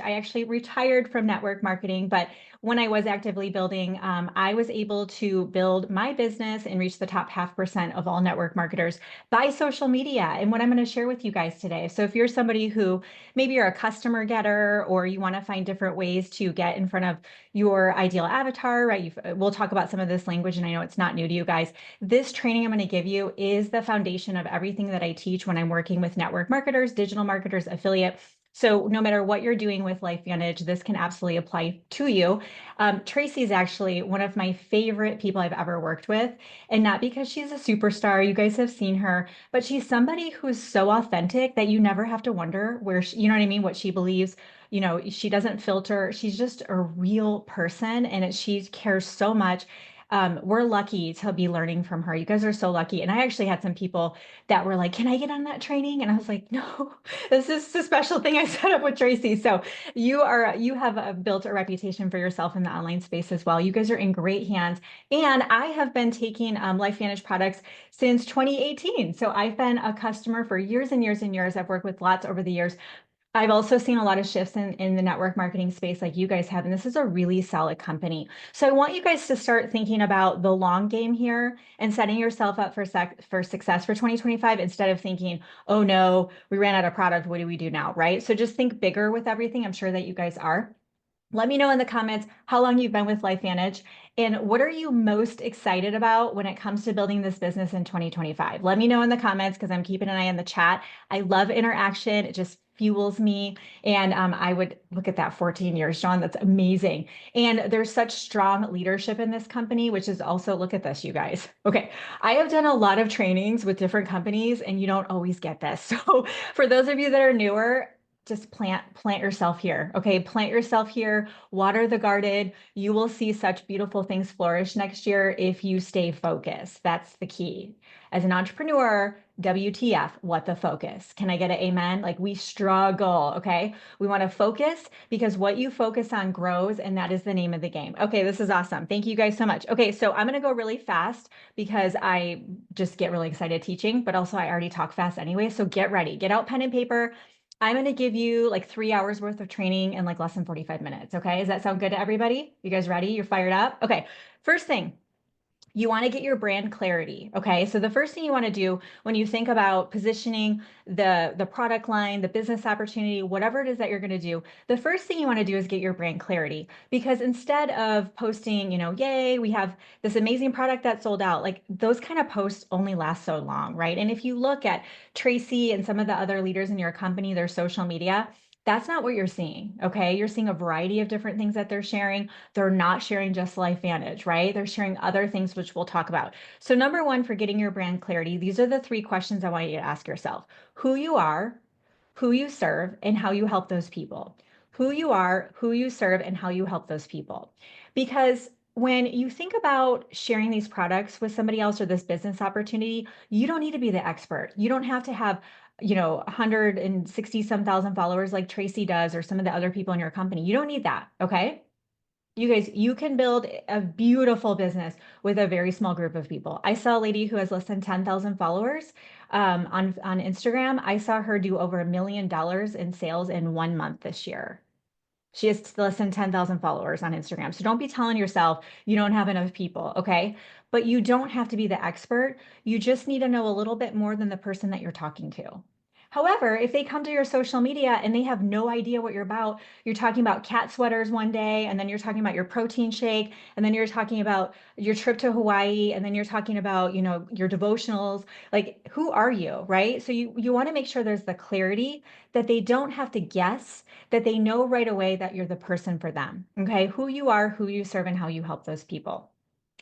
I actually retired from network marketing, but when I was actively building, I was able to build my business and reach the top 0.5% of all network marketers by social media and what I'm going to share with you guys today. So if you're somebody who maybe you're a customer getter or you want to find different ways to get in front of your ideal avatar, right? We'll talk about some of this language, and I know it's not new to you guys. This training I'm going to give you is the foundation of everything that I teach when I'm working with network marketers, digital marketers, affiliate. So no matter what you're doing with LifeVantage, this can absolutely apply to you. Tracy is actually one of my favorite people I've ever worked with, and not because she's a superstar. You guys have seen her, but she's somebody who's so authentic that you never have to wonder where she, you know what I mean, what she believes. You know, she doesn't filter. She's just a real person, and she cares so much. We're lucky to be learning from her. You guys are so lucky. And I actually had some people that were like, "Can I get on that training?" And I was like, "No, this is a special thing I set up with Tracy." So you have built a reputation for yourself in the online space as well. You guys are in great hands. And I have been taking LifeVantage products since 2018. So I've been a customer for years and years and years. I've worked with lots over the years. I've also seen a lot of shifts in the network marketing space like you guys have, and this is a really solid company. So I want you guys to start thinking about the long game here and setting yourself up for success for 2025 instead of thinking, oh no, we ran out of product. What do we do now? Right? So just think bigger with everything. I'm sure that you guys are. Let me know in the comments how long you've been with LifeVantage and what are you most excited about when it comes to building this business in 2025. Let me know in the comments because I'm keeping an eye on the chat. I love interaction. It just fuels me. And I would look at that 14 years, John. That's amazing. And there's such strong leadership in this company, which is also, look at this, you guys. Okay. I have done a lot of trainings with different companies and you don't always get this. So for those of you that are newer, just plant yourself here. Okay. Plant yourself here, water the garden. You will see such beautiful things flourish next year if you stay focused. That's the key. As an entrepreneur, WTF, what the focus? Can I get an amen? Like we struggle. Okay. We want to focus because what you focus on grows, and that is the name of the game. Okay. This is awesome. Thank you guys so much. Okay. So I'm going to go really fast because I just get really excited teaching, but also I already talk fast anyway. So get ready, get out pen and paper. I'm going to give you like 3 hours worth of training in like less than 45 minutes. Okay. Does that sound good to everybody? You guys ready? You're fired up? Okay. First thing, you want to get your brand clarity. Okay. So the first thing you want to do when you think about positioning the product line, the business opportunity, whatever it is that you're going to do, the first thing you want to do is get your brand clarity. Because instead of posting, yay, we have this amazing product that sold out, like those kind of posts only last so long, right? And if you look at Tracy and some of the other leaders in your company, their social media, that's not what you're seeing. Okay. You're seeing a variety of different things that they're sharing. They're not sharing just LifeVantage, right? They're sharing other things, which we'll talk about. So number one, for getting your brand clarity, these are the three questions I want you to ask yourself: who you are, who you serve, and how you help those people. Who you are, who you serve, and how you help those people. Because when you think about sharing these products with somebody else or this business opportunity, you don't need to be the expert. You don't have to have 160 some thousand followers like Tracy does or some of the other people in your company. You don't need that. Okay. You guys, you can build a beautiful business with a very small group of people. I saw a lady who has less than 10,000 followers on Instagram. I saw her do over $1 million in sales in 1 month this year. She has less than 10,000 followers on Instagram. So don't be telling yourself you don't have enough people, okay? But you don't have to be the expert. You just need to know a little bit more than the person that you're talking to. However, if they come to your social media and they have no idea what you're talking about cat sweaters one day, and then you're talking about your protein shake, and then you're talking about your trip to Hawaii, and then you're talking about, your devotionals, like who are you, right? So you want to make sure there's the clarity that they don't have to guess, that they know right away that you're the person for them. Okay? Who you are, who you serve, and how you help those people.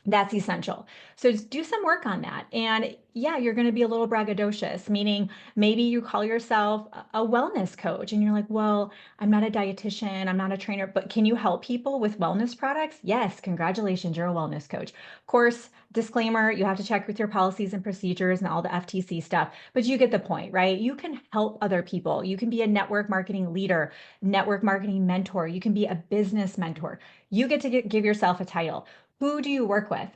That's essential. So just do some work on that. And yeah, you're going to be a little braggadocious, meaning maybe you call yourself a wellness coach and you're like, well, I'm not a dietitian, I'm not a trainer, but can you help people with wellness products? Yes, congratulations, you're a wellness coach. Of course, disclaimer, you have to check with your policies and procedures and all the FTC stuff, but you get the point, right? You can help other people. You can be a network marketing leader, network marketing mentor. You can be a business mentor. You get to give yourself a title. Who do you work with?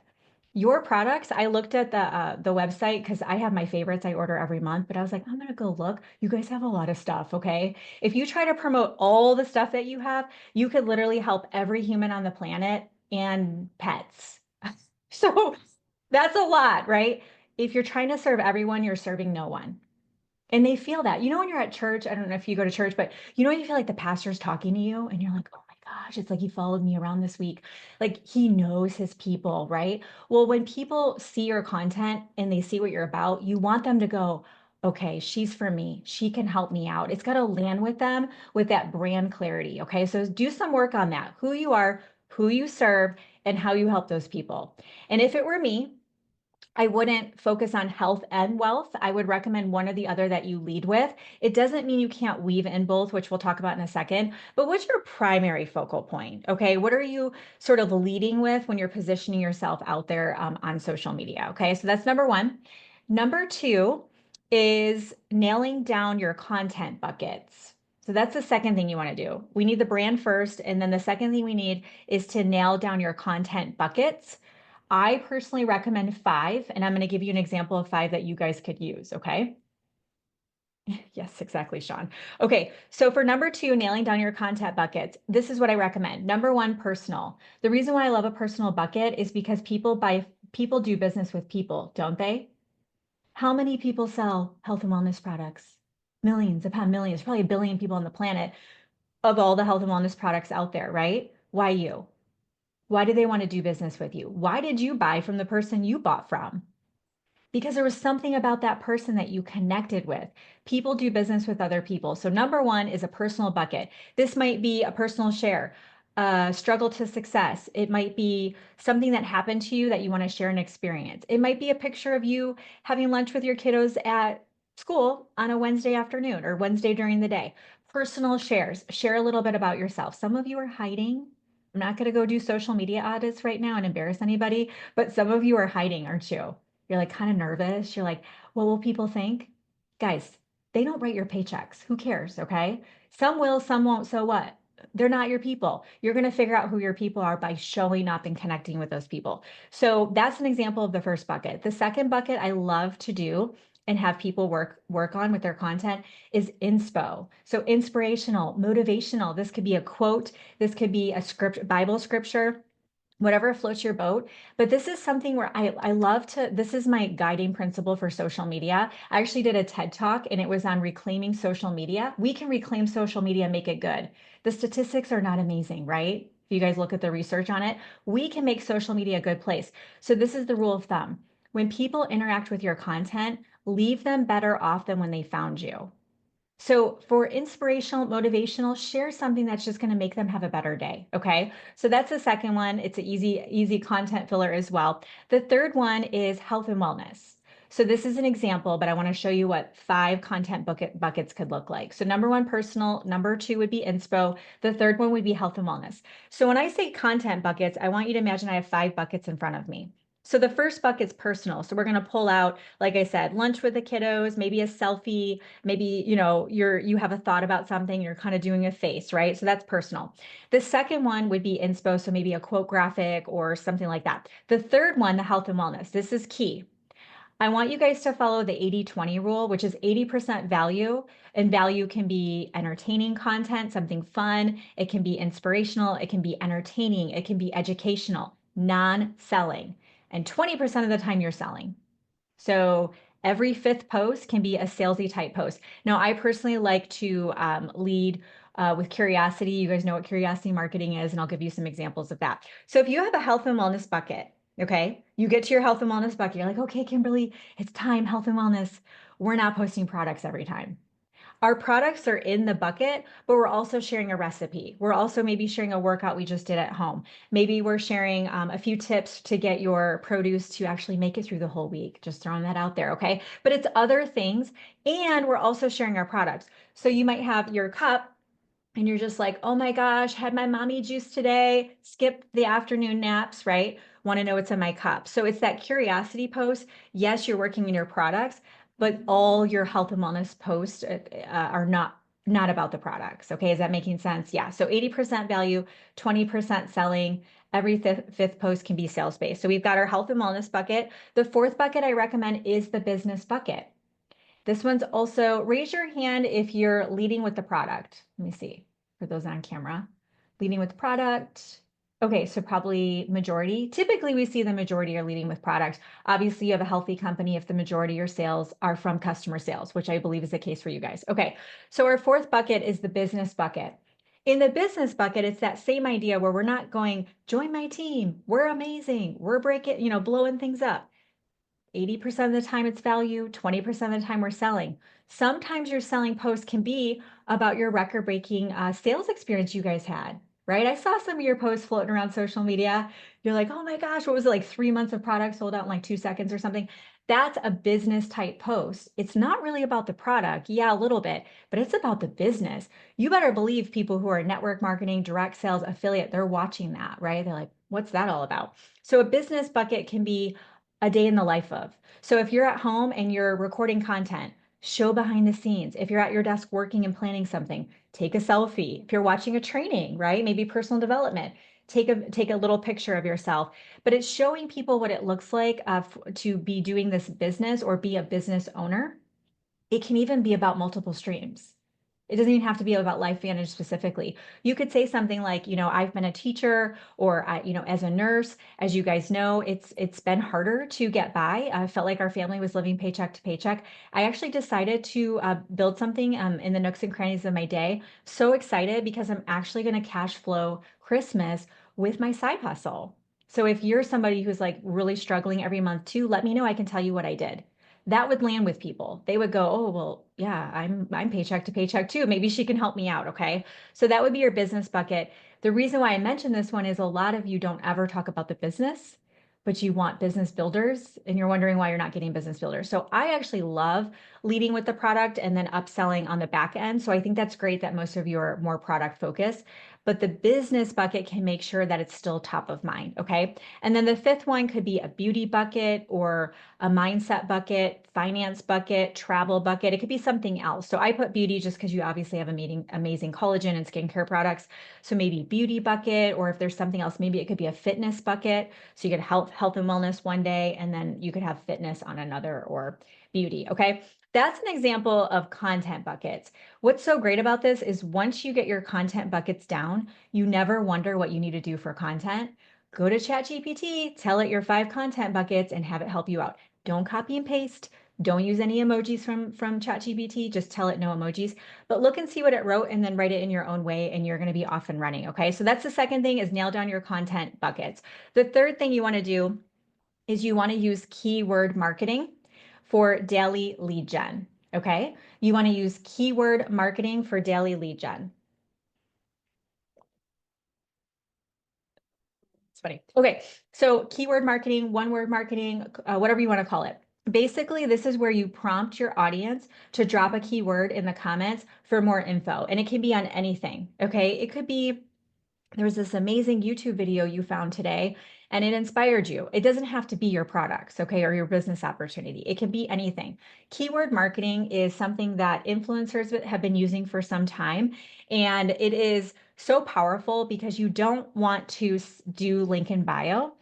Your products, I looked at the website because I have my favorites I order every month, but I was like, I'm gonna go look. You guys have a lot of stuff, okay? If you try to promote all the stuff that you have, you could literally help every human on the planet and pets. So that's a lot, right? If you're trying to serve everyone, you're serving no one. And they feel that. You know, when you're at church, I don't know if you go to church, but you know, you feel like the pastor's talking to you and you're like, oh my gosh, it's like he followed me around this week. Like he knows his people, right? Well, when people see your content and they see what you're about, you want them to go, okay, she's for me. She can help me out. It's got to land with them with that brand clarity. Okay. So do some work on that, who you are, who you serve, and how you help those people. And if it were me, I wouldn't focus on health and wealth. I would recommend one or the other that you lead with. It doesn't mean you can't weave in both, which we'll talk about in a second, but what's your primary focal point? Okay. What are you sort of leading with when you're positioning yourself out there on social media? Okay. So that's number one. Number two is nailing down your content buckets. So that's the second thing you want to do. We need the brand first. And then the second thing we need is to nail down your content buckets. I personally recommend five, and I'm going to give you an example of five that you guys could use. Okay. Yes, exactly, Sean. Okay. So for number two, nailing down your content buckets, this is what I recommend. Number one, personal. The reason why I love a personal bucket is because people do business with people, don't they? How many people sell health and wellness products? Millions upon millions, probably a billion people on the planet of all the health and wellness products out there, right? Why you? Why do they want to do business with you? Why did you buy from the person you bought from? Because there was something about that person that you connected with. People do business with other people. So, number one is a personal bucket. This might be a personal share, struggle to success. It might be something that happened to you that you want to share an experience. It might be a picture of you having lunch with your kiddos at school on a Wednesday afternoon or Wednesday during the day. Personal shares, share a little bit about yourself. Some of you are hiding. I'm not going to go do social media audits right now and embarrass anybody, but some of you are hiding, aren't you? You're like kind of nervous. You're like, what will people think? Guys, they don't write your paychecks. Who cares? Okay. Some will, some won't. So what? They're not your people. You're going to figure out who your people are by showing up and connecting with those people. So that's an example of the first bucket. The second bucket I love to do and have people work on with their content is inspo. So inspirational, motivational. This could be a quote, this could be a script, Bible scripture, whatever floats your boat. But this is something where I love to, this is my guiding principle for social media. I actually did a TED talk and it was on reclaiming social media. We can reclaim social media and make it good. The statistics are not amazing, right? If you guys look at the research on it, we can make social media a good place. So this is the rule of thumb. When people interact with your content, leave them better off than when they found you. So for inspirational, motivational, share something that's just going to make them have a better day. Okay. So that's the second one. It's an easy content filler as well. The third one is health and wellness. So this is an example, but I want to show you what five content buckets could look like. So number one, personal. Number two would be inspo. The third one would be health and wellness. So when I say content buckets, I want you to imagine I have five buckets in front of me. So the first bucket's personal. So we're going to pull out, like I said, lunch with the kiddos, maybe a selfie, maybe you have a thought about something, you're kind of doing a face, right? So that's personal. The second one would be inspo, so maybe a quote graphic or something like that. The third one, the health and wellness, this is key. I want you guys to follow the 80-20 rule, which is 80% value, and value can be entertaining content, something fun, it can be inspirational, it can be entertaining, it can be educational, non-selling, and 20% of the time you're selling. So every fifth post can be a salesy type post. Now, I personally like to lead with curiosity. You guys know what curiosity marketing is, and I'll give you some examples of that. So if you have a health and wellness bucket, okay, you get to your health and wellness bucket, you're like, okay, Kimberly, it's time, health and wellness. We're not posting products every time. Our products are in the bucket, but we're also sharing a recipe. We're also maybe sharing a workout we just did at home. Maybe we're sharing a few tips to get your produce to actually make it through the whole week. Just throwing that out there, okay? But it's other things, and we're also sharing our products. So you might have your cup and you're just like, oh my gosh, had my mommy juice today, skip the afternoon naps, right? Want to know what's in my cup. So it's that curiosity post. Yes, you're working in your products, but all your health and wellness posts are not not about the products. Okay, is that making sense? Yeah. So 80% value, 20% selling. Every fifth post can be sales based. So we've got our health and wellness bucket. The fourth bucket I recommend is the business bucket. This one's also, raise your hand if you're leading with the product. Let me see, for those on camera. Leading with product. Okay, so probably majority. Typically, we see the majority are leading with product. Obviously, you have a healthy company if the majority of your sales are from customer sales, which I believe is the case for you guys. Okay, so our fourth bucket is the business bucket. In the business bucket, it's that same idea where we're not going, join my team, we're amazing, we're breaking, blowing things up. 80% of the time it's value, 20% of the time we're selling. Sometimes your selling post can be about your record-breaking sales experience you guys had, right? I saw some of your posts floating around social media. You're like, oh my gosh, what was it, like 3 months of product sold out in like 2 seconds or something? That's a business type post. It's not really about the product. Yeah, a little bit, but it's about the business. You better believe people who are network marketing, direct sales, affiliate, they're watching that, right? They're like, what's that all about? So a business bucket can be a day in the life of. So if you're at home and you're recording content, show behind the scenes. If you're at your desk working and planning something, take a selfie. If you're watching a training, right? Maybe personal development, take a little picture of yourself. But it's showing people what it looks like to be doing this business or be a business owner. It can even be about multiple streams. It doesn't even have to be about LifeVantage specifically. You could say something like, I've been a teacher, or as a nurse. As you guys know, it's been harder to get by. I felt like our family was living paycheck to paycheck. I actually decided to build something in the nooks and crannies of my day. So excited because I'm actually going to cash flow Christmas with my side hustle. So if you're somebody who's like really struggling every month too, let me know. I can tell you what I did. That would land with people. They would go, "Oh, well, yeah, I'm paycheck to paycheck too. Maybe she can help me out." Okay. So that would be your business bucket. The reason why I mentioned this one is a lot of you don't ever talk about the business, but you want business builders and you're wondering why you're not getting business builders. So I actually love leading with the product and then upselling on the back end. So I think that's great that most of you are more product focused, but the business bucket can make sure that it's still top of mind. Okay. And then the fifth one could be a beauty bucket or a mindset bucket, finance bucket, travel bucket. It could be something else. So I put beauty just because you obviously have amazing collagen and skincare products. So maybe beauty bucket, or if there's something else, maybe it could be a fitness bucket. So you could health and wellness one day, and then you could have fitness on another, or beauty. Okay. That's an example of content buckets. What's so great about this is once you get your content buckets down, you never wonder what you need to do for content. Go to ChatGPT, tell it your 5 content buckets, and have it help you out. Don't copy and paste. Don't use any emojis from ChatGPT. Just tell it no emojis. But look and see what it wrote and then write it in your own way, and you're going to be off and running. Okay. So that's the second thing, is nail down your content buckets. The third thing you want to do is you want to use keyword marketing for daily lead gen. Okay. You want to use keyword marketing for daily lead gen. It's funny. Okay, so keyword marketing, one word marketing, whatever you want to call it. Basically, this is where you prompt your audience to drop a keyword in the comments for more info. And it can be on anything. Okay, it could be there was this amazing YouTube video you found today and it inspired you. It doesn't have to be your products, okay, or your business opportunity. It can be anything. Keyword marketing is something that influencers have been using for some time, and it is so powerful because you don't want to do link in bio.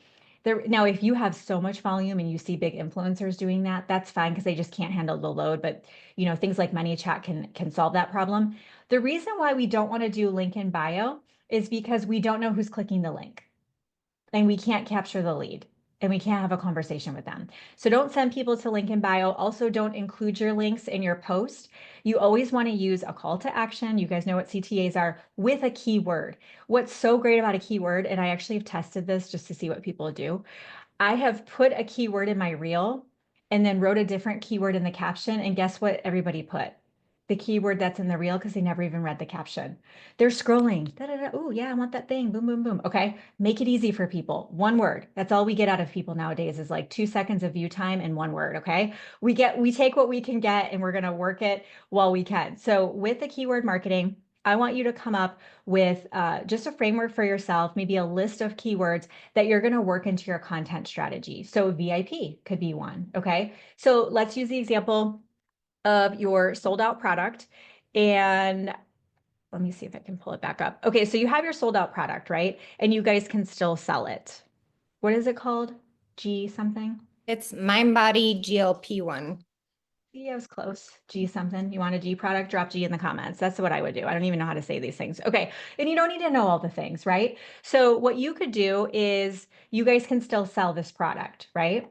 Now, if you have so much volume and you see big influencers doing that, that's fine because they just can't handle the load. But things like ManyChat can solve that problem. The reason why we don't want to do link in bio is because we don't know who's clicking the link and we can't capture the lead and we can't have a conversation with them. So don't send people to link in bio. Also, don't include your links in your post. You always want to use a call to action. You guys know what CTAs are, with a keyword. What's so great about a keyword, and I actually have tested this just to see what people do, I have put a keyword in my reel and then wrote a different keyword in the caption. And guess what everybody put? The keyword that's in the reel, because they never even read the caption. They're scrolling. Da, da, da. Oh, yeah, I want that thing. Boom, boom, boom. Okay. Make it easy for people. One word. That's all we get out of people nowadays, is like 2 seconds of view time and one word. Okay. We take what we can get and we're going to work it while we can. So with the keyword marketing, I want you to come up with just a framework for yourself, maybe a list of keywords that you're going to work into your content strategy. So VIP could be one. Okay. So let's use the example of your sold out product. And let me see if I can pull it back up. Okay, so you have your sold out product, right? And you guys can still sell it. What is it called? G something? It's Mind Body GLP-1. Yeah, I was close. G something. You want a G product? Drop G in the comments. That's what I would do. I don't even know how to say these things. Okay. And you don't need to know all the things, right? So what you could do is you guys can still sell this product, right?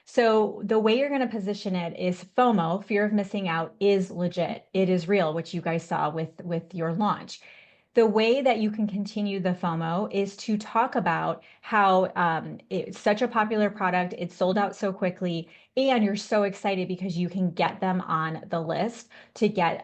So the way you're going to position it is FOMO, fear of missing out, is legit. It is real, which you guys saw with your launch. The way that you can continue the FOMO is to talk about how it's such a popular product, it's sold out so quickly, and you're so excited because you can get them on the list to get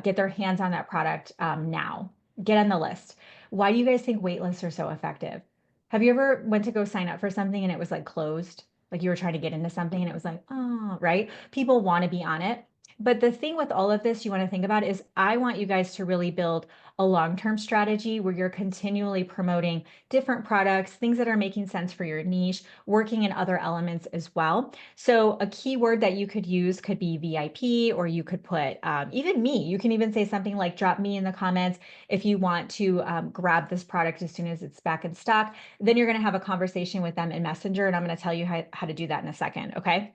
their hands on that product now. Get on the list. Why do you guys think wait lists are so effective? Have you ever went to go sign up for something and it was like closed? Like you were trying to get into something and it was like, oh, right? People want to be on it. But the thing with all of this you want to think about is I want you guys to really build a long-term strategy where you're continually promoting different products, things that are making sense for your niche, working in other elements as well. So a keyword that you could use could be VIP, or you could put even me. You can even say something like drop me in the comments if you want to grab this product as soon as it's back in stock. Then you're going to have a conversation with them in Messenger, and I'm going to tell you how to do that in a second. Okay.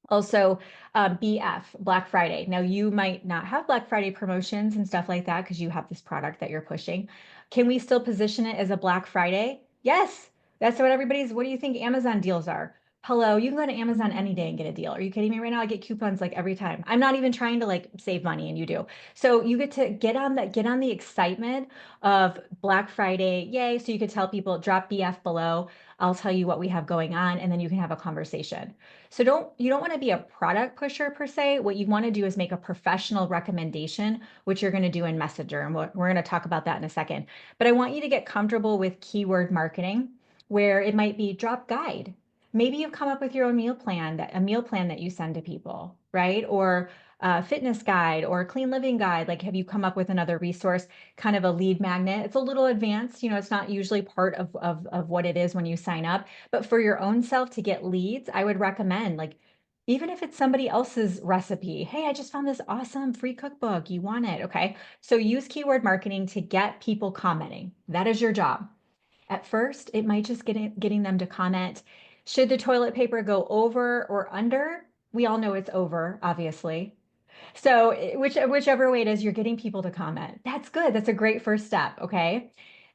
Also, BF, Black Friday. Now, you might not have Black Friday promotions and stuff like that because you have this product that you're pushing. Can we still position it as a Black Friday? Yes, that's what do you think Amazon deals are? Hello, you can go to Amazon any day and get a deal. Are you kidding me right now? I get coupons like every time. I'm not even trying to like save money and you do. So you get to get on the excitement of Black Friday. Yay. So you could tell people drop BF below. I'll tell you what we have going on and then you can have a conversation. So you don't want to be a product pusher per se. What you want to do is make a professional recommendation, which you're going to do in Messenger. And we're going to talk about that in a second. But I want you to get comfortable with keyword marketing, where it might be drop guide. Maybe you've come up with your own a meal plan that you send to people, right? Or a fitness guide or a clean living guide. Like, have you come up with another resource, kind of a lead magnet? It's a little advanced, it's not usually part of what it is when you sign up. But for your own self to get leads, I would recommend, like, even if it's somebody else's recipe, hey, I just found this awesome free cookbook. You want it? Okay. So use keyword marketing to get people commenting. That is your job. At first, it might just getting them to comment. Should the toilet paper go over or under? We all know it's over, obviously. So whichever way it is, you're getting people to comment. That's good. That's a great first step. Okay.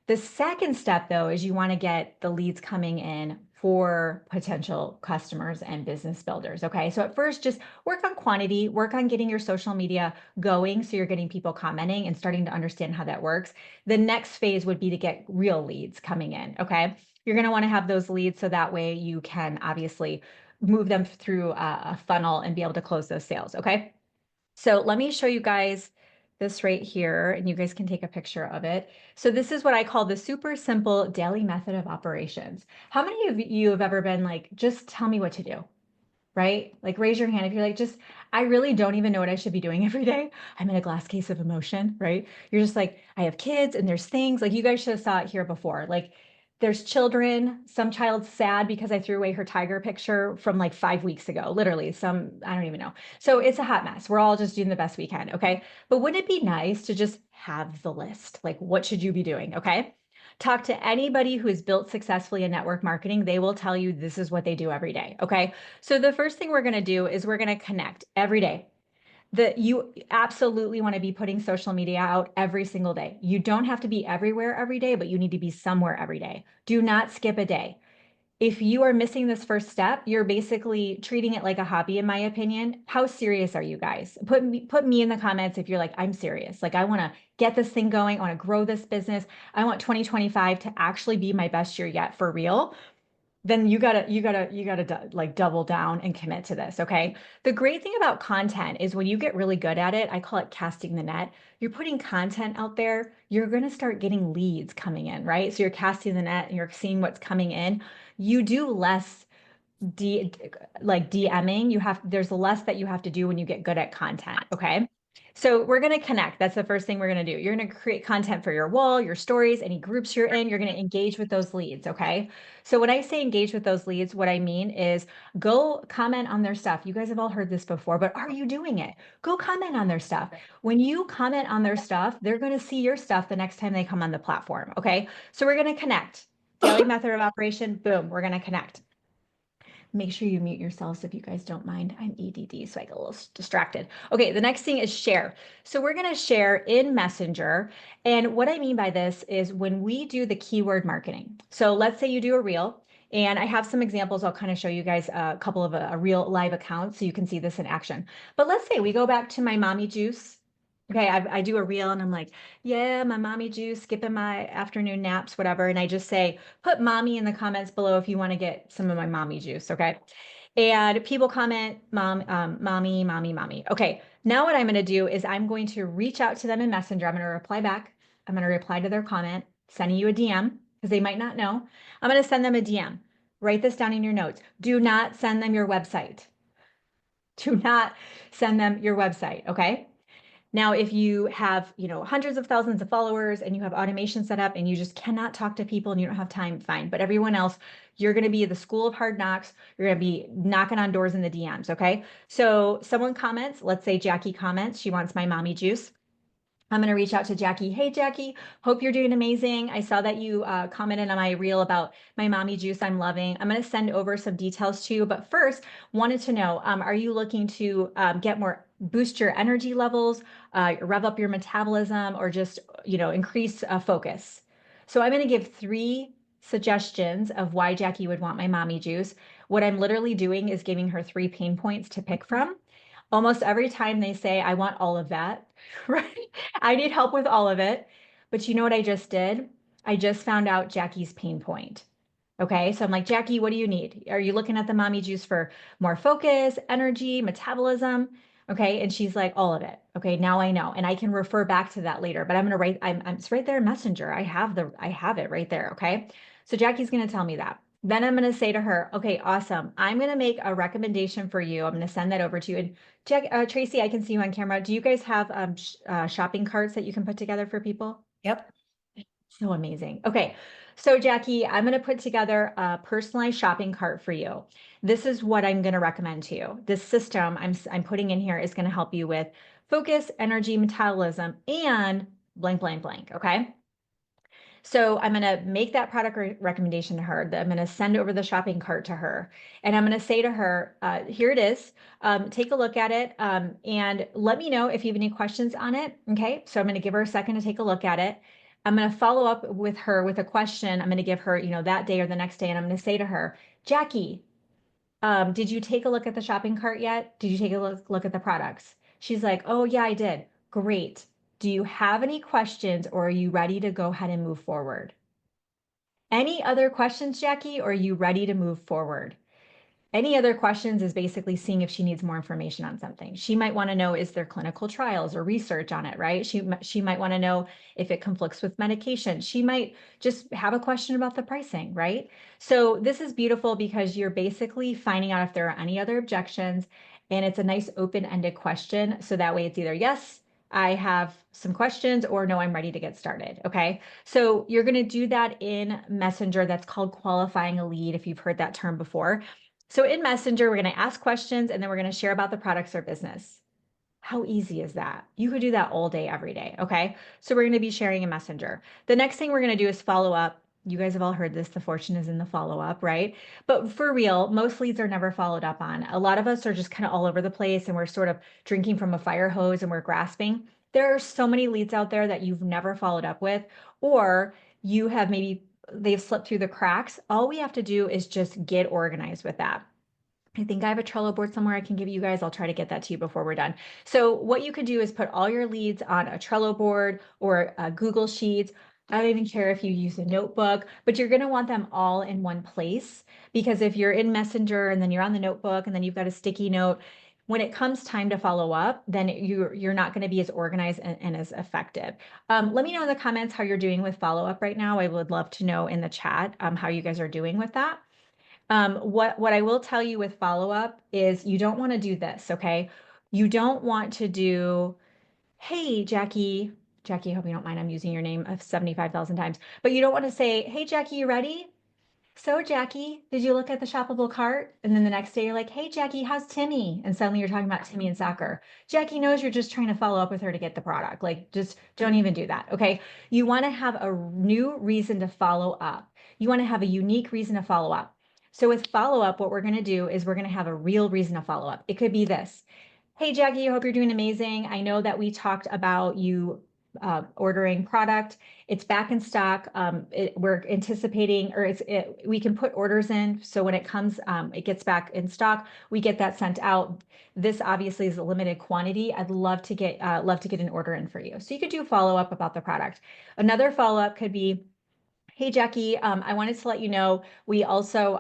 The second step, though, is you want to get the leads coming in for potential customers and business builders. Okay. So at first, just work on quantity, work on getting your social media going. So you're getting people commenting and starting to understand how that works. The next phase would be to get real leads coming in. Okay. You're going to want to have those leads so that way you can obviously move them through a funnel and be able to close those sales. Okay. So let me show you guys this right here, and you guys can take a picture of it. So this is what I call the super simple daily method of operations. How many of you have ever been like, just tell me what to do? Right? Like raise your hand if you're like, just, I really don't even know what I should be doing every day. I'm in a glass case of emotion, right? You're just like, I have kids and there's things like you guys should have saw it here before. Like there's children, some child's sad because I threw away her tiger picture from like 5 weeks ago, literally I don't even know. So it's a hot mess. We're all just doing the best we can. Okay. But wouldn't it be nice to just have the list? Like, what should you be doing? Okay. Talk to anybody who has built successfully in network marketing. They will tell you this is what they do every day. Okay. So the first thing we're going to do is we're going to connect every day. You absolutely want to be putting social media out every single day. You don't have to be everywhere every day, but you need to be somewhere every day. Do not skip a day. If you are missing this first step, you're basically treating it like a hobby, in my opinion. How serious are you guys? Put me in the comments if you're like, I'm serious. Like, I want to get this thing going. I want to grow this business. I want 2025 to actually be my best year yet for real. Then you gotta like double down and commit to this. Okay. The great thing about content is when you get really good at it, I call it casting the net. You're putting content out there, you're going to start getting leads coming in, right? So you're casting the net and you're seeing what's coming in. You do less D like DMing. There's less that you have to do when you get good at content. Okay. So we're going to connect. That's the first thing we're going to do. You're going to create content for your wall, your stories, any groups you're in. You're going to engage with those leads. Okay. So when I say engage with those leads, what I mean is go comment on their stuff. You guys have all heard this before, but are you doing it? Go comment on their stuff. When you comment on their stuff, they're going to see your stuff the next time they come on the platform. Okay. So we're going to connect. Daily method of operation. Boom. We're going to connect. Make sure you mute yourselves if you guys don't mind. I'm ADD, so I get a little distracted. Okay, the next thing is share. So we're going to share in Messenger. And what I mean by this is when we do the keyword marketing. So let's say you do a reel, and I have some examples. I'll kind of show you guys a couple of a real live accounts so you can see this in action. But let's say we go back to my mommy juice. Okay, I do a reel and I'm like, yeah, my mommy juice, skipping my afternoon naps, whatever. And I just say, put mommy in the comments below if you want to get some of my mommy juice. Okay. And people comment, mommy, mommy, mommy. Okay. Now what I'm going to do is I'm going to reach out to them in Messenger. I'm going to reply back. I'm going to reply to their comment, sending you a DM because they might not know. I'm going to send them a DM. Write this down in your notes. Do not send them your website. Do not send them your website. Okay. Now, if you have, hundreds of thousands of followers and you have automation set up and you just cannot talk to people and you don't have time, fine. But everyone else, you're going to be the school of hard knocks. You're going to be knocking on doors in the DMs. Okay. So someone comments, let's say Jackie comments, she wants my mommy juice. I'm going to reach out to Jackie. Hey, Jackie, hope you're doing amazing. I saw that you commented on my reel about my mommy juice I'm loving. I'm going to send over some details to you. But first, wanted to know, are you looking to get more, boost your energy levels, rev up your metabolism, or just, increase focus? So I'm going to give 3 suggestions of why Jackie would want my mommy juice. What I'm literally doing is giving her 3 pain points to pick from. Almost every time they say, I want all of that, right? I need help with all of it. But you know what I just did? I just found out Jackie's pain point. Okay. So I'm like, Jackie, what do you need? Are you looking at the mommy juice for more focus, energy, metabolism? Okay. And she's like, all of it. Okay. Now I know. And I can refer back to that later, but I'm going to write, it's right there in Messenger. I have it right there. Okay. So Jackie's going to tell me that. Then I'm going to say to her, okay, awesome. I'm going to make a recommendation for you. I'm going to send that over to you. And Tracy, I can see you on camera. Do you guys have shopping carts that you can put together for people? Yep. So amazing. Okay. So Jackie, I'm going to put together a personalized shopping cart for you. This is what I'm going to recommend to you. This system I'm putting in here is going to help you with focus, energy, metabolism, and blank, blank, blank. Okay. So I'm going to make that product recommendation to her. I'm going to send over the shopping cart to her. And I'm going to say to her, here it is. Take a look at it and let me know if you have any questions on it. Okay. So I'm going to give her a second to take a look at it. I'm going to follow up with her with a question. I'm going to give her, that day or the next day. And I'm going to say to her, Jackie, did you take a look at the shopping cart yet? Did you take a look at the products? She's like, oh, yeah, I did. Great. Do you have any questions or are you ready to go ahead and move forward? Any other questions, Jackie, or are you ready to move forward? Any other questions is basically seeing if she needs more information on something. She might want to know, is there clinical trials or research on it, right? She might want to know if it conflicts with medication. She might just have a question about the pricing, right? So this is beautiful because you're basically finding out if there are any other objections, and it's a nice open-ended question. So that way it's either yes, I have some questions, or no, I'm ready to get started. Okay. So you're going to do that in Messenger. That's called qualifying a lead, if you've heard that term before. So in Messenger, we're going to ask questions and then we're going to share about the products or business. How easy is that? You could do that all day, every day. Okay. So we're going to be sharing in Messenger. The next thing we're going to do is follow up. You guys have all heard this. The fortune is in the follow up, right? But for real, most leads are never followed up on. A lot of us are just kind of all over the place and we're sort of drinking from a fire hose and we're grasping. There are so many leads out there that you've never followed up with, or you have maybe they've slipped through the cracks. All we have to do is just get organized with that. I think I have a Trello board somewhere I can give you guys. I'll try to get that to you before we're done. So what you could do is put all your leads on a Trello board or a Google Sheets. I don't even care if you use a notebook, but you're going to want them all in one place, because if you're in Messenger and then you're on the notebook and then you've got a sticky note, when it comes time to follow up, then you're not going to be as organized and as effective. Let me know in the comments how you're doing with follow up right now. I would love to know in the chat how you guys are doing with that. What I will tell you with follow-up is you don't want to do this, okay? You don't want to do hey, Jackie, I hope you don't mind. I'm using your name of 75,000 times, but you don't want to say, hey, Jackie, you ready? So, Jackie, did you look at the shoppable cart? And then the next day you're like, hey, Jackie, how's Timmy? And suddenly you're talking about Timmy and soccer. Jackie knows you're just trying to follow up with her to get the product. Like, just don't even do that. Okay. You want to have a new reason to follow up. You want to have a unique reason to follow up. So, with follow up, what we're going to do is we're going to have a real reason to follow up. It could be this. Hey, Jackie, I hope you're doing amazing. I know that we talked about you ordering product. It's back in stock. We're anticipating, or we can put orders in. So when it comes, it gets back in stock. We get that sent out. This obviously is a limited quantity. I'd love to get an order in for you. So you could do follow up about the product. Another follow up could be, hey, Jackie, I wanted to let you know we also,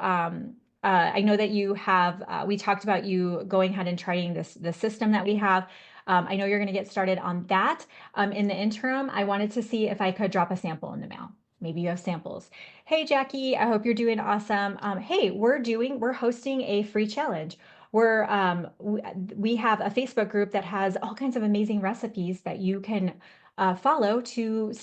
I know that you have, we talked about you going ahead and trying the system that we have. I know you're going to get started on that. In the interim, I wanted to see if I could drop a sample in the mail. Maybe you have samples. Hey, Jackie, I hope you're doing awesome. Hey, we're hosting a free challenge. We have a Facebook group that has all kinds of amazing recipes that you can follow to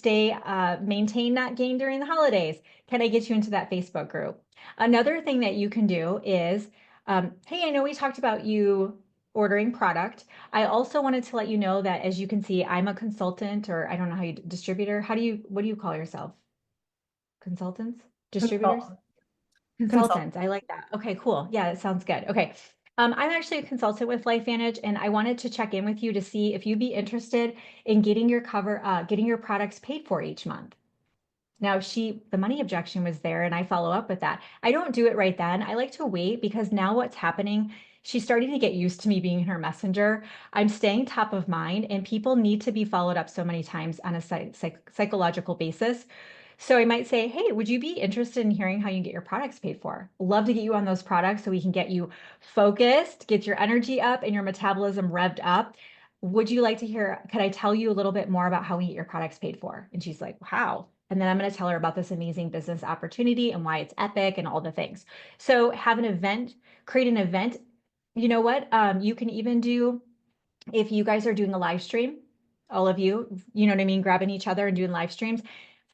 maintain that gain during the holidays. Can I get you into that Facebook group? Another thing that you can do is, hey, I know we talked about you ordering product. I also wanted to let you know that, as you can see, I'm a consultant, or I don't know how you distributor. What do you call yourself? Consultants? Distributors? Consultant. Consultant. Consultants. I like that. Okay, cool. Yeah, that sounds good. Okay. I'm actually a consultant with LifeVantage, and I wanted to check in with you to see if you'd be interested in getting your products paid for each month. Now, the money objection was there, and I follow up with that. I don't do it right then. I like to wait because now what's happening, she's starting to get used to me being in her messenger. I'm staying top of mind, and people need to be followed up so many times on a psychological basis. So I might say, hey, would you be interested in hearing how you can get your products paid for? Love to get you on those products so we can get you focused, get your energy up and your metabolism revved up. Would you like to hear? Could I tell you a little bit more about how we get your products paid for? And she's like, how? And then I'm going to tell her about this amazing business opportunity and why it's epic and all the things. So have an event, create an event. You know what? You can even do, if you guys are doing a live stream, all of you know what I mean, grabbing each other and doing live streams,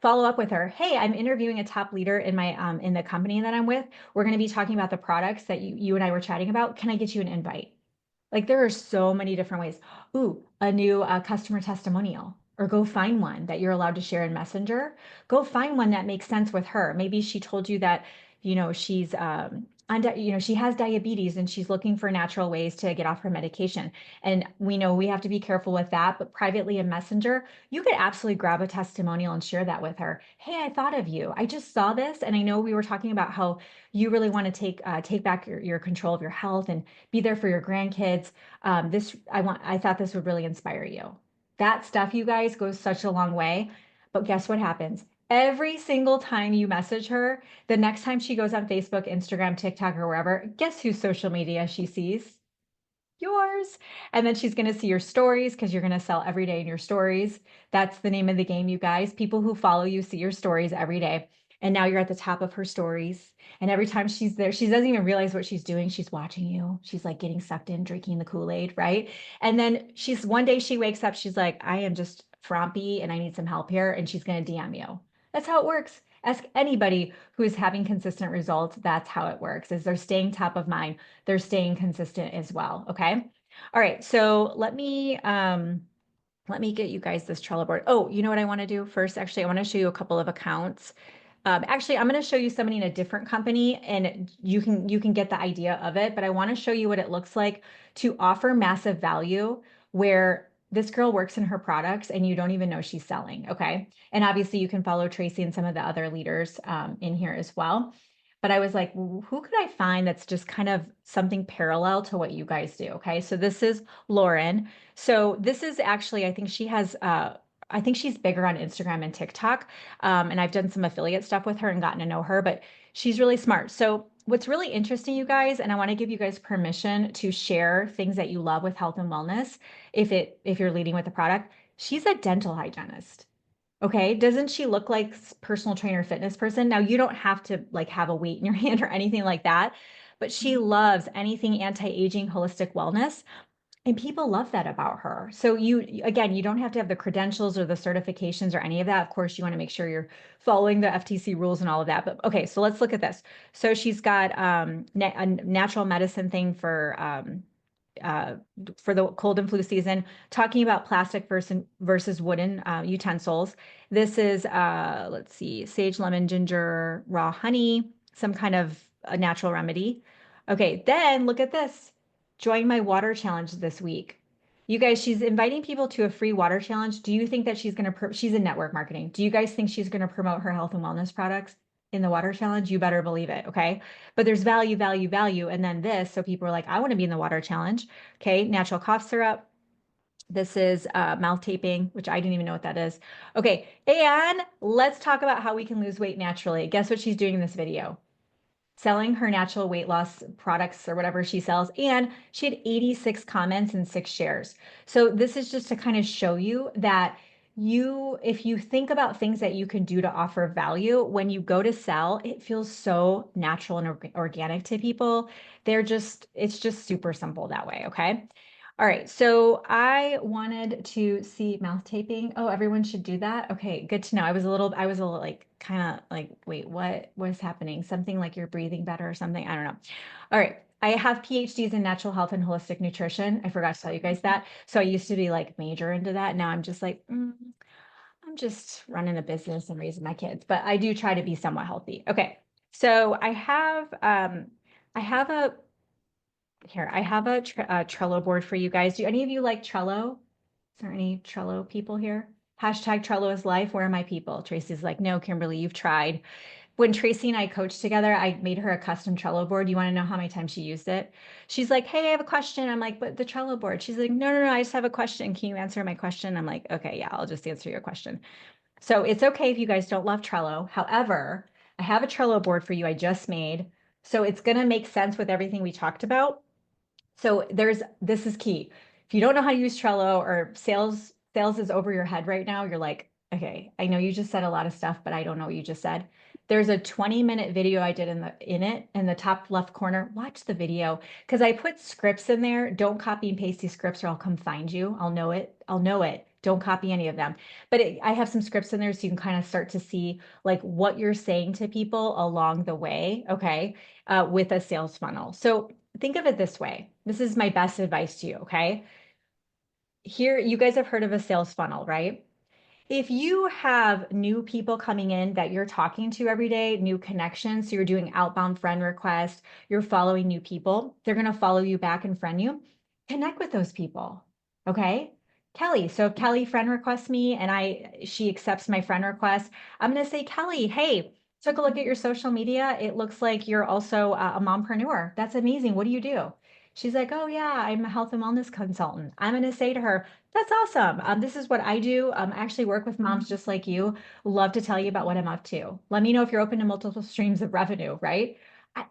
follow up with her. Hey, I'm interviewing a top leader in my in the company that I'm with. We're going to be talking about the products that you and I were chatting about. Can I get you an invite? Like, there are so many different ways. Ooh, a new customer testimonial, or go find one that you're allowed to share in Messenger. Go find one that makes sense with her. Maybe she told you that, she's she has diabetes and she's looking for natural ways to get off her medication. And we know we have to be careful with that, but privately in Messenger, you could absolutely grab a testimonial and share that with her. Hey, I thought of you. I just saw this, and I know we were talking about how you really want to take back your control of your health and be there for your grandkids. I thought this would really inspire you. That stuff, you guys, goes such a long way. But guess what happens? Every single time you message her, the next time she goes on Facebook, Instagram, TikTok, or wherever, guess whose social media she sees? Yours. And then she's going to see your stories because you're going to sell every day in your stories. That's the name of the game, you guys. People who follow you see your stories every day. And now you're at the top of her stories. And every time she's there, she doesn't even realize what she's doing. She's watching you. She's like getting sucked in, drinking the Kool-Aid, right? And then one day she wakes up, she's like, I am just frumpy and I need some help here. And she's going to DM you. That's how it works. Ask anybody who is having consistent results. That's how it works, is they're staying top of mind. They're staying consistent as well. Okay. All right. So let me get you guys this Trello board. Oh, you know what I want to do first? Actually, I want to show you a couple of accounts. Actually, I'm going to show you somebody in a different company, and you can get the idea of it. But I want to show you what it looks like to offer massive value where this girl works in her products and you don't even know she's selling. Okay. And obviously, you can follow Tracy and some of the other leaders in here as well. But I was like, who could I find that's just kind of something parallel to what you guys do? Okay. So this is Lauren. So this is actually, I think she's bigger on Instagram and TikTok. And I've done some affiliate stuff with her and gotten to know her, but she's really smart. So what's really interesting, you guys, and I want to give you guys permission to share things that you love with health and wellness if you're leading with the product. She's a dental hygienist. Okay, doesn't she look like personal trainer fitness person? Now you don't have to like have a weight in your hand or anything like that, but she loves anything anti-aging, holistic wellness. And people love that about her. So again, you don't have to have the credentials or the certifications or any of that. Of course, you want to make sure you're following the FTC rules and all of that. But okay, so let's look at this. So she's got a natural medicine thing uh, for the cold and flu season, talking about plastic versus wooden utensils. This is, let's see, sage, lemon, ginger, raw honey, some kind of a natural remedy. Okay, then look at this. Join my water challenge this week. You guys, she's inviting people to a free water challenge. Do you think that she's in network marketing. Do you guys think she's going to promote her health and wellness products in the water challenge? You better believe it. Okay. But there's value, value, value. And then this. So people are like, I want to be in the water challenge. Okay. Natural cough syrup. This is mouth taping, which I didn't even know what that is. Okay. And let's talk about how we can lose weight naturally. Guess what she's doing in this video? Selling her natural weight loss products or whatever she sells. And she had 86 comments and 6 shares. So this is just to kind of show you that if you think about things that you can do to offer value, when you go to sell, it feels so natural and organic to people. It's just super simple that way. Okay. All right, so I wanted to see mouth taping. Oh, everyone should do that. Okay, good to know. I was a little like kind of like, wait, what was happening? Something like you're breathing better or something. I don't know. All right, I have PhDs in natural health and holistic nutrition. I forgot to tell you guys that. So I used to be like major into that. Now I'm just like, I'm just running a business and raising my kids, but I do try to be somewhat healthy. Okay, so I have a here, I have a Trello board for you guys. Do any of you like Trello? Is there any Trello people here? Hashtag Trello is life. Where are my people? Tracy's like, no, Kimberly, you've tried. When Tracy and I coached together, I made her a custom Trello board. You want to know how many times she used it? She's like, hey, I have a question. I'm like, but the Trello board. She's like, no, no, no, I just have a question. Can you answer my question? I'm like, okay, yeah, I'll just answer your question. So it's okay if you guys don't love Trello. However, I have a Trello board for you I just made. So it's going to make sense with everything we talked about. So this is key. If you don't know how to use Trello or sales is over your head right now, you're like, okay, I know you just said a lot of stuff, but I don't know what you just said. There's a 20-minute video I did in the top left corner. Watch the video because I put scripts in there. Don't copy and paste these scripts or I'll come find you. I'll know it. I'll know it. Don't copy any of them. But I have some scripts in there so you can kind of start to see like what you're saying to people along the way, okay, with a sales funnel. So think of it this way. This is my best advice to you, okay? Here, you guys have heard of a sales funnel, right? If you have new people coming in that you're talking to every day, new connections, so you're doing outbound friend requests, you're following new people, they're going to follow you back and friend you. Connect with those people. Okay? Kelly. So if Kelly friend requests me and she accepts my friend request, I'm going to say, Kelly, hey, took a look at your social media. It looks like you're also a mompreneur. That's amazing. What do you do? She's like, oh yeah, I'm a health and wellness consultant. I'm going to say to her, that's awesome. This is what I do. I actually work with moms just like you. Love to tell you about what I'm up to. Let me know if you're open to multiple streams of revenue, right?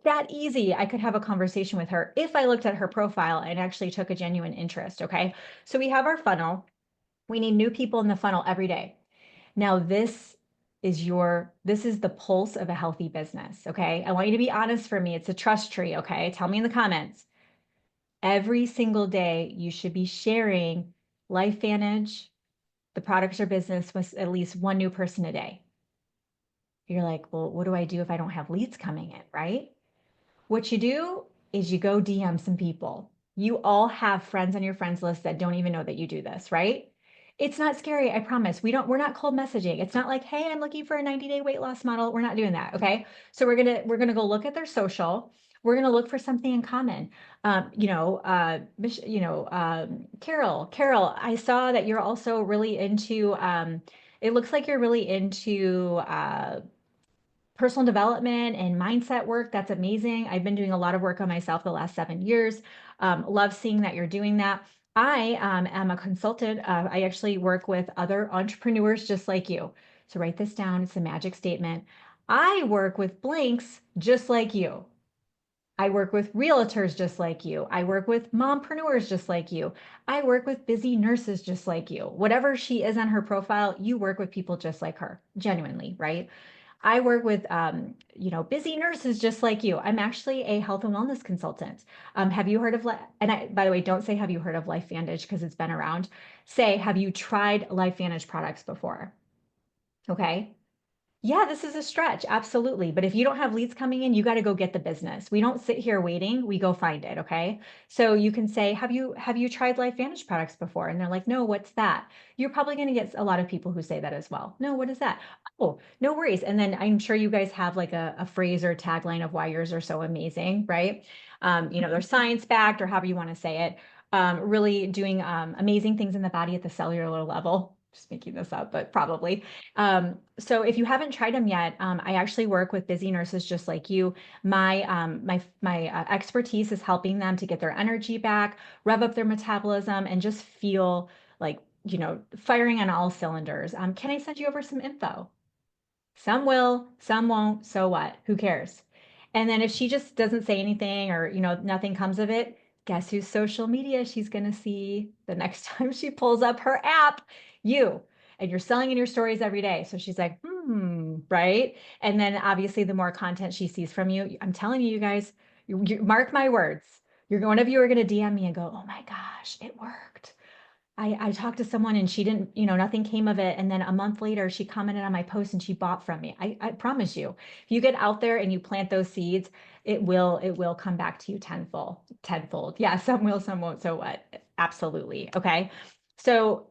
That easy. I could have a conversation with her if I looked at her profile and actually took a genuine interest. Okay. So we have our funnel. We need new people in the funnel every day. Now, this is the pulse of a healthy business. Okay. I want you to be honest for me. It's a trust tree. Okay. Tell me in the comments. Every single day, you should be sharing LifeVantage, the products or business with at least one new person a day. You're like, well, what do I do if I don't have leads coming in, right? What you do is you go DM some people. You all have friends on your friends list that don't even know that you do this, right? It's not scary, I promise. We're not cold messaging. It's not like, hey, I'm looking for a 90-day weight loss model. We're not doing that, okay? So we're gonna go look at their social. We're gonna look for something in common. Carol, I saw that you're also really into it looks like you're really into personal development and mindset work. That's amazing. I've been doing a lot of work on myself the last 7 years. Love seeing that you're doing that. I am a consultant. I actually work with other entrepreneurs just like you. So write this down. It's a magic statement. I work with blanks just like you. I work with realtors just like you. I work with mompreneurs just like you. I work with busy nurses just like you. Whatever she is on her profile, you work with people just like her, genuinely, right? I work with, busy nurses just like you. I'm actually a health and wellness consultant. Have you heard of, and by the way, don't say, have you heard of LifeVantage because it's been around. Say, have you tried LifeVantage products before? Okay. Yeah, this is a stretch, absolutely. But if you don't have leads coming in, you got to go get the business. We don't sit here waiting, we go find it, okay? So you can say, have you tried LifeVantage products before? And they're like, "No, what's that?" You're probably going to get a lot of people who say that as well. "No, what is that?" "Oh, no worries." And then I'm sure you guys have like a phrase or tagline of why yours are so amazing, right? They're science backed or however you want to say it. Really doing amazing things in the body at the cellular level. Just making this up, but probably. So if you haven't tried them yet, I actually work with busy nurses just like you. My expertise is helping them to get their energy back, rev up their metabolism, and just feel like, firing on all cylinders. Can I send you over some info? Some will, some won't. So what? Who cares? And then if she just doesn't say anything or, nothing comes of it, guess whose social media she's going to see the next time she pulls up her app? You. And you're selling in your stories every day. So she's like, right? And then obviously the more content she sees from you, I'm telling you, you guys, you mark my words. One of you are going to DM me and go, "Oh my gosh, it worked. I talked to someone and she didn't, nothing came of it. And then a month later, she commented on my post and she bought from me." I promise you, if you get out there and you plant those seeds, it will come back to you tenfold, tenfold. Yeah, some will, some won't. So what? Absolutely. Okay. So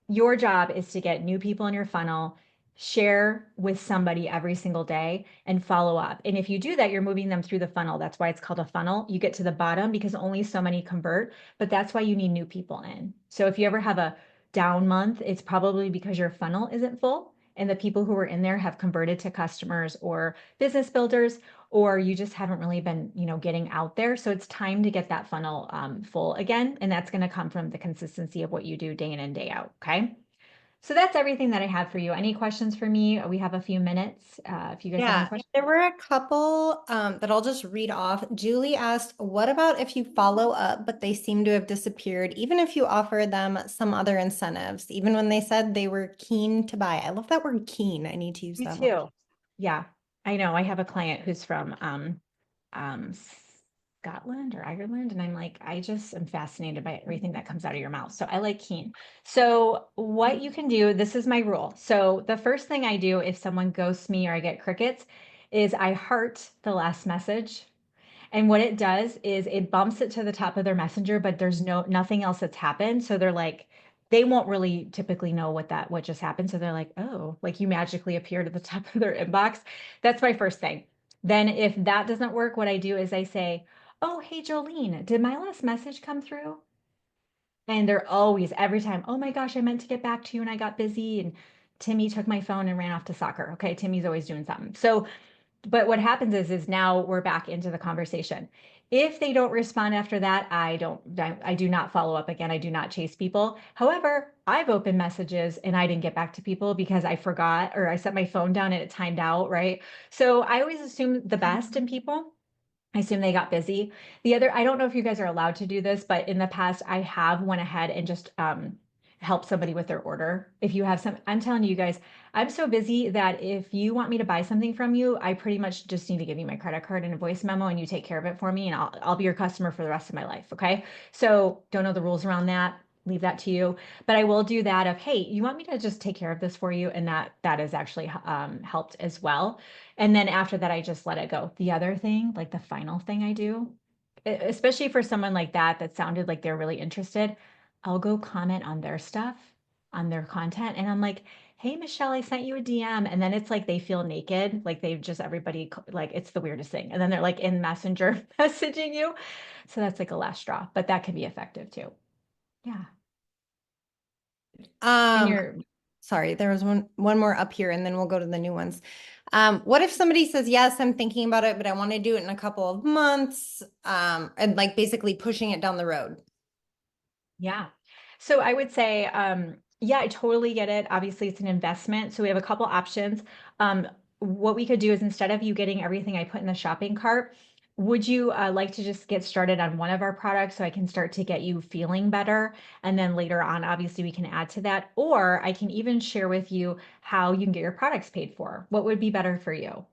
your job is to get new people in your funnel, share with somebody every single day, and follow up. And if you do that, you're moving them through the funnel. That's why it's called a funnel. You get to the bottom because only so many convert, but that's why you need new people in. So if you ever have a down month, it's probably because your funnel isn't full and the people who are in there have converted to customers or business builders, or you just haven't really been, getting out there. So it's time to get that funnel full again. And that's going to come from the consistency of what you do day in and day out. Okay. So that's everything that I have for you. Any questions for me? We have a few minutes. If you guys have any Yeah, questions. there were a couple that I'll just read off. Julie asked, what about if you follow up, but they seem to have disappeared, even if you offer them some other incentives, even when they said they were keen to buy? I love that word keen. I need to use Me that more. too. Yeah, I know. I have a client who's from Scotland or Ireland, and I'm like, I just am fascinated by everything that comes out of your mouth. So I like keen. So what you can do, this is my rule. So the first thing I do if someone ghosts me or I get crickets is I heart the last message. And what it does is it bumps it to the top of their messenger, but there's nothing else that's happened. So they're like, they won't really typically know what just happened. So they're like, "Oh, like you magically appeared at the top of their inbox." That's my first thing. Then if that doesn't work, what I do is I say, "Oh, hey Jolene, did my last message come through?" And they're always every time, "Oh my gosh, I meant to get back to you and I got busy and Timmy took my phone and ran off to soccer." Okay, Timmy's always doing something. So but what happens is now we're back into the conversation. If they don't respond after that, I do not follow up again. I do not chase people. However, I've opened messages and I didn't get back to people because I forgot or I set my phone down and it timed out, right? So I always assume the best in people. I assume they got busy. The other, I don't know if you guys are allowed to do this, but in the past I have went ahead and just help somebody with their order. If you have some, I'm telling you guys, I'm so busy that if you want me to buy something from you, I pretty much just need to give you my credit card and a voice memo and you take care of it for me and I'll be your customer for the rest of my life, okay? So don't know the rules around that. Leave that to you. But I will do that of, hey, you want me to just take care of this for you? And that has actually helped as well. And then after that, I just let it go. The other thing, like the final thing I do, especially for someone like that sounded like they're really interested, I'll go comment on their stuff, on their content. And I'm like, "Hey, Michelle, I sent you a DM." And then it's like they feel naked, like they've just everybody, like it's the weirdest thing. And then they're like in Messenger messaging you. So that's like a last straw, but that can be effective too. Yeah. And Um, you're, Sorry, there was one more up here, and then we'll go to the new ones. What if somebody says, yes, I'm thinking about it, but I want to do it in a couple of months, and like basically pushing it down the road? Yeah. So I would say, yeah, I totally get it. Obviously, it's an investment. So we have a couple options. What we could do is instead of you getting everything I put in the shopping cart, Would you like to just get started on one of our products so I can start to get you feeling better? And then later on, obviously, we can add to that. Or I can even share with you how you can get your products paid for. What would be better for you?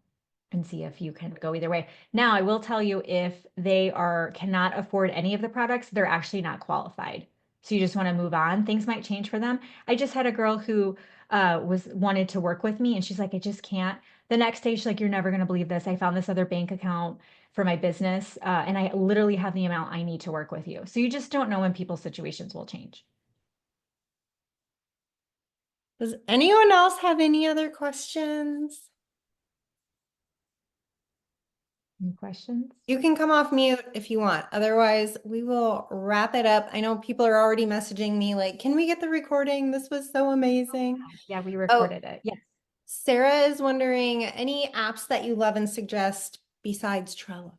And see if you can go either way. Now, I will tell you if they are cannot afford any of the products, they're actually not qualified. So you just want to move on. Things might change for them. I just had a girl who was wanted to work with me, and she's like, I just can't. The next day, she's like, you're never going to believe this. I found this other bank account for my business, and I literally have the amount I need to work with you. So you just don't know when people's situations will change. Does anyone else have any other questions? Any questions? You can come off mute if you want. Otherwise, we will wrap it up. I know people are already messaging me like, can we get the recording? This was so amazing. Yeah, we Oh, recorded it. Yes. Sarah is wondering, any apps that you love and suggest besides Trello?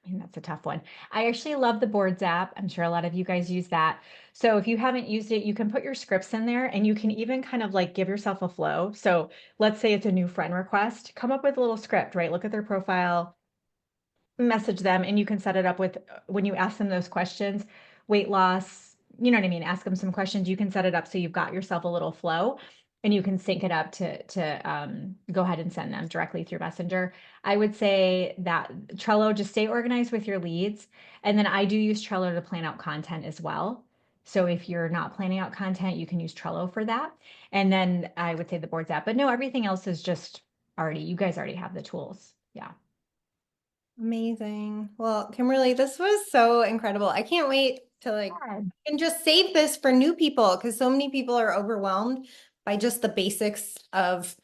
I mean, that's a tough one. I actually love the Boards app. I'm sure a lot of you guys use that. So if you haven't used it, you can put your scripts in there and you can even kind of like give yourself a flow. So let's say it's a new friend request, come up with a little script, right? Look at their profile, message them, and you can set it up with when you ask them those questions, weight loss, you know what I mean? Ask them some questions. You can set it up so you've got yourself a little flow and you can sync it up to go ahead and send them directly through Messenger. I would say that Trello, just stay organized with your leads. And then I do use Trello to plan out content as well. So if you're not planning out content, you can use Trello for that. And then I would say the Boards app, but no, everything else is just already, you guys already have the tools. Yeah. Amazing. Well, Kimberly, this was so incredible. I can't wait to and just save this for new people because so many people are overwhelmed by just the basics of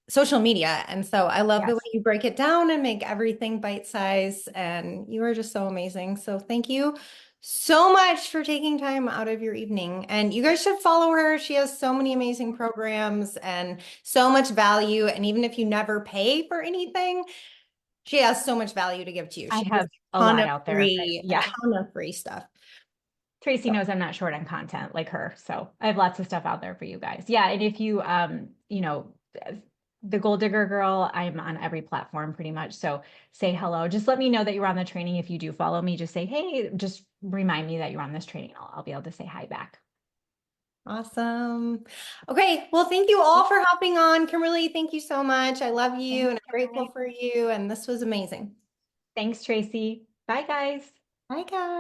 social media. And so I love the way Yes. you break it down and make everything bite size. And you are just so amazing. So thank you so much for taking time out of your evening. And you guys should follow her. She has so many amazing programs and so much value. And even if you never pay for anything, she has so much value to give to you. I She has have a lot out there. a Yeah. ton of free stuff. Tracy So knows I'm not short on content like her. So I have lots of stuff out there for you guys. Yeah. And if you, the Gold Digger Girl, I'm on every platform pretty much. So say hello. Just let me know that you're on the training. If you do follow me, just say, hey, just remind me that you're on this training. I'll be able to say hi back. awesome. Okay. Well, thank you all for hopping on. Kimberly, thank you so much. I love you Thanks, and I'm grateful guys. for you. And this was amazing. Thanks, Tracy. Bye, guys. Bye, guys.